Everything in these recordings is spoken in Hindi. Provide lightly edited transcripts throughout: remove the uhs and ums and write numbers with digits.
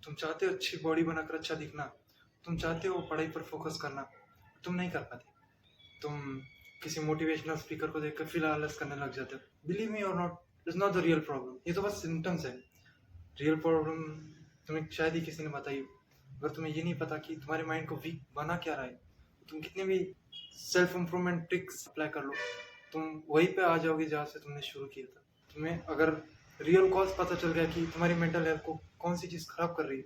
तुम चाहते हो अच्छी बॉडी बनाकर अच्छा दिखना, तुम चाहते हो पढ़ाई पर फोकस करना, तुम नहीं कर पाते। तुम किसी मोटिवेशनल स्पीकर को देखकर फिर आलस करने लग जाते हो। बिलीव मी और not, it's not the real problem, ये तो बस सिम्टम्स है। रियल प्रॉब्लम तुम्हें शायद ही किसी ने बताई हो। अगर तुम्हें ये नहीं पता कि तुम्हारे माइंड को वीक बना क्या रहा है, तुम कितने भी सेल्फ इम्प्रूवमेंट ट्रिक्स अप्लाई कर लो, तुम वहीं पे आ जाओगे जहाँ से तुमने शुरू किया था। तुम्हें अगर रियल कॉज पता चल गया कि तुम्हारी मेंटल हेल्थ को कौन सी चीज़ खराब कर रही है,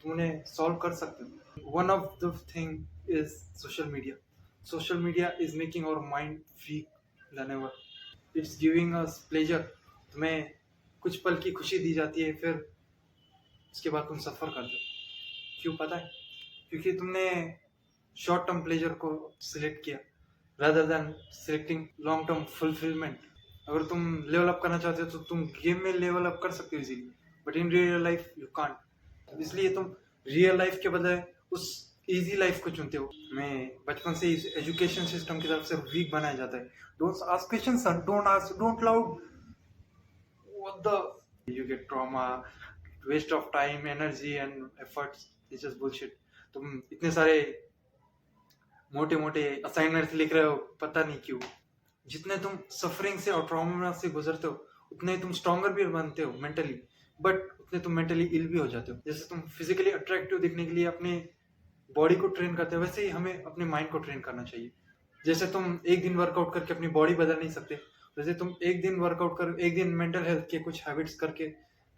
तुम उन्हें सॉल्व कर सकते हो। One of the thing is social media. Social media is making our mind weak than ever. It's giving us pleasure. तुम्हें कुछ पल की खुशी दी जाती है, फिर उसके बाद तुम सफ़र करते हो। क्यों पता है? क्योंकि तुमने शॉर्ट टर्म प्लेजर को सिलेक्ट किया rather than selecting long term fulfilment. अगर तुम लेवल अप करना चाहते हो तो तुम गेम में लेवल अप कर सकते हो easily, but in real life you can't. इसलिए तुम रियल लाइफ के बजाय उस इजी लाइफ को चुनते हो। मैं बचपन से इस एजुकेशन सिस्टम की तरफ से वीक बनाया जाता है। Don't ask questions, don't loud what the you get trauma, waste of time, energy and efforts, it's just bullshit। तुम इतने सारे मोटे मोटे असाइनमेंट्स लिख रहे हो, पता नहीं क्यों। जितने तुम सफरिंग से और ट्रॉमा से गुजरते हो, उतने तुम स्ट्रॉन्गर भी बनते हो मेंटली, बट उतने तुम मेंटली इल भी हो जाते हो। जैसे तुम फिजिकली अट्रैक्टिव दिखने के लिए अपने बॉडी को ट्रेन करते हो, वैसे ही हमें अपने माइंड को ट्रेन करना चाहिए। जैसे तुम एक दिन वर्कआउट करके अपनी बॉडी बदल नहीं सकते, वैसे तुम एक दिन वर्कआउट कर, एक दिन मेंटल हेल्थ के कुछ हैबिट्स करके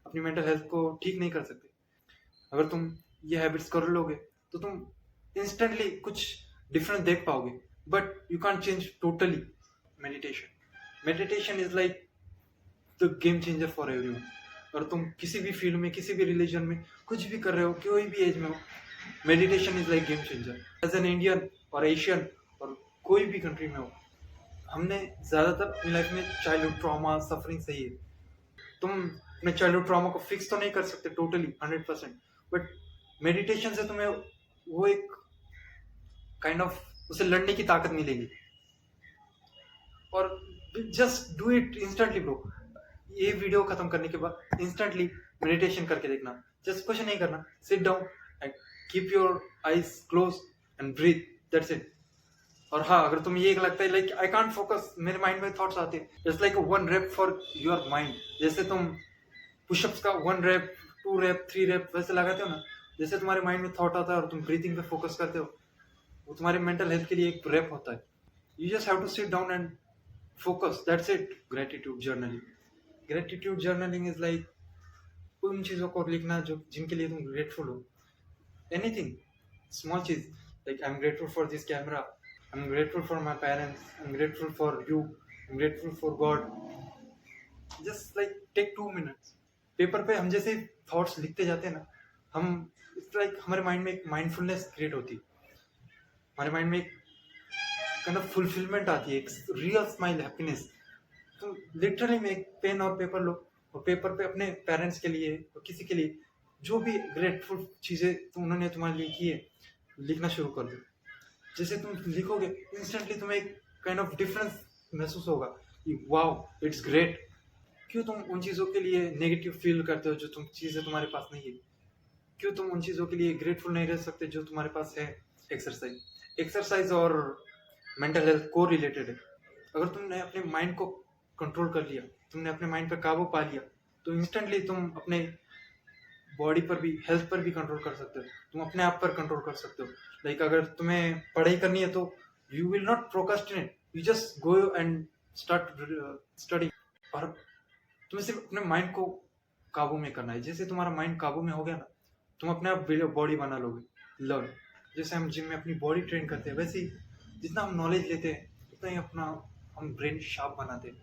अपनी मेंटल हेल्थ को ठीक नहीं कर सकते। अगर तुम ये हैबिट्स कर लोगे तो तुम इंस्टेंटली कुछ डिफरेंस देख पाओगे, but you can change totally. Meditation is like the game changer for everyone. और तुम किसी भी फील्ड में, किसी भी रिलीजन में कुछ भी कर रहे हो, कोई भी एज में हो, meditation is like game changer. As an Indian और एशियन और कोई भी कंट्री में हो, हमने ज़्यादातर अपनी लाइफ में चाइल्डहुड ट्रॉमा सफरिंग सही है। तुम अपने चाइल्डहुड ट्रॉमा को फिक्स तो नहीं कर सकते टोटली 100%, बट मेडिटेशन से तुम्हें वो एक काइंड ऑफ उसे लड़ने की ताकत मिलेगी। और just do it instantly bro. ये वीडियो खत्म करने के बाद इंस्टेंटली मेडिटेशन करके देखना। जस्ट कुछ नहीं करना, sit down and keep your eyes close and breathe, that's it. और हाँ, अगर तुम्हें ये लगता है लाइक आई कांट फोकस, मेरे माइंड में थॉट्स आते हैं, it's like 1 rep for your mind. जैसे तुम पुशअप्स का 1 rep 2 rep 3 rep वैसे लगाते हो ना, जैसे तुम्हारे माइंड में थॉट आता है और तुम ब्रीथिंग पे फोकस करते हो, वो तुम्हारे मेंटल हेल्थ के लिए एक रेप होता है। You just have to sit down and focus, that's it. Gratitude journaling is like उन चीज़ों को लिखना जो जिनके लिए तुम ग्रेटफुल हो। एनीथिंग स्मॉल चीज, like I am grateful for this camera, I'm grateful for my parents, I'm grateful for you, I'm grateful for God। Just like take 2 minutes। Paper पे हम जैसे थॉट्स लिखते जाते हैं ना, हम इट्स लाइक हमारे माइंड में एक माइंडफुलनेस क्रिएट होती है, हमारे माइंड में एक काइंड ऑफ फुलफिलमेंट आती है, एक रियल स्माइल, हैप्पीनेस। तो लिटरली में एक पेन और पेपर लो और पेपर पे अपने पेरेंट्स के लिए और किसी के लिए जो भी ग्रेटफुल चीज़ें उन्होंने तुम्हारे लिए की है, लिखना शुरू कर दो। जैसे तुम लिखोगे इंस्टेंटली तुम्हें एक काइंड ऑफ डिफरेंस महसूस होगा कि वाओ इट्स ग्रेट। क्यों तुम उन चीज़ों के लिए नेगेटिव फील करते हो जो तुम चीज़ें तुम्हारे पास नहीं है? क्यों तुम उन चीज़ों के लिए ग्रेटफुल नहीं रह सकते जो तुम्हारे पास है? एक्सरसाइज और मेंटल हेल्थ को रिलेटेड है। अगर तुमने अपने माइंड को कंट्रोल कर लिया, तुमने अपने माइंड पर काबू पा लिया, तो इंस्टेंटली तुम अपने बॉडी पर भी, हेल्थ पर भी कंट्रोल कर सकते हो, तुम अपने आप पर कंट्रोल कर सकते हो। लाइक अगर तुम्हें पढ़ाई करनी है तो you will not procrastinate, you just go and start study. और तुम्हें सिर्फ अपने माइंड को काबू में करना है। जैसे तुम्हारा माइंड काबू में हो गया ना, तुम अपने आप बॉडी बना लोगे। लर्न, जैसे हम जिम में अपनी बॉडी ट्रेन करते हैं, वैसे ही जितना हम नॉलेज लेते हैं उतना ही अपना हम ब्रेन शार्प बनाते हैं।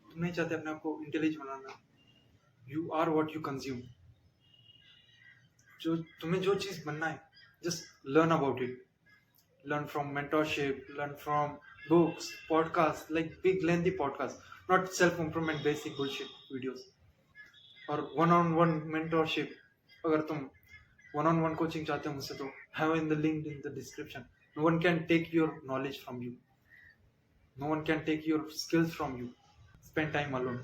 तुम नहीं चाहते अपने आप को इंटेलिजेंट बनाना, you are what you consume. जो तुम्हें जो चीज़ बनना है, just learn about it. Learn from mentorship, learn from books, podcast, like big lengthy podcast, not self improvement basic bullshit videos. और वन ऑन वन मेंटरशिप, अगर तुम वन ऑन वन कोचिंग चाहते हो मुझसे तो have in the link in the description. No one can take your knowledge from you, no one can take your skills from you. Spend time alone.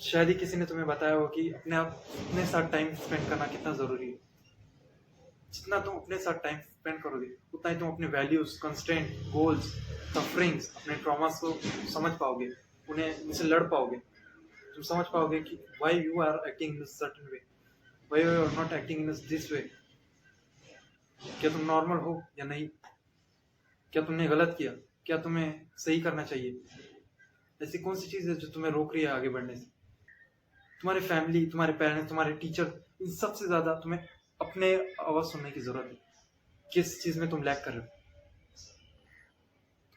शायद ही किसी ने तुम्हें बताया हो कि अपने साथ टाइम स्पेंड करना कितना जरूरी है। जितना तुम अपने साथ टाइम स्पेंड करोगे उतना ही तुम अपने वैल्यूज, कंस्ट्रेंट, गोल्स, सफरिंग्स, अपने ट्रॉमास को समझ पाओगे, उनसे लड़ पाओगे। तुम समझ पाओगे कि why you are acting in certain way, why you are not acting in this way. क्या तुम नॉर्मल हो या नहीं? क्या तुमने गलत किया? क्या तुम्हें सही करना चाहिए? ऐसी कौन सी चीज है जो तुम्हें रोक रही है आगे बढ़ने से? तुम्हारी फैमिली, तुम्हारे पेरेंट्स, तुम्हारे टीचर, इन सबसे ज्यादा तुम्हें अपने आवाज सुनने की जरूरत है। किस चीज में तुम लैक कर रहे हो,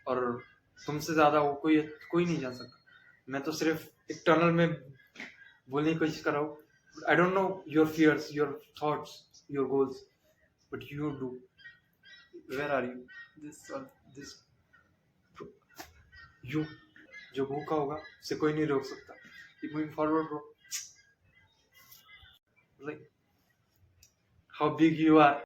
और तुमसे ज्यादा वो कोई कोई नहीं जान सकता। मैं तो सिर्फ एक टनल में बोलने की कोशिश कर रहा हूँ। I don't know your fears, your thoughts, your goals, but you do. Where are you? This you जो भूखा होगा उसे कोई नहीं रोक सकता। Keep moving forward bro. Like how big you are,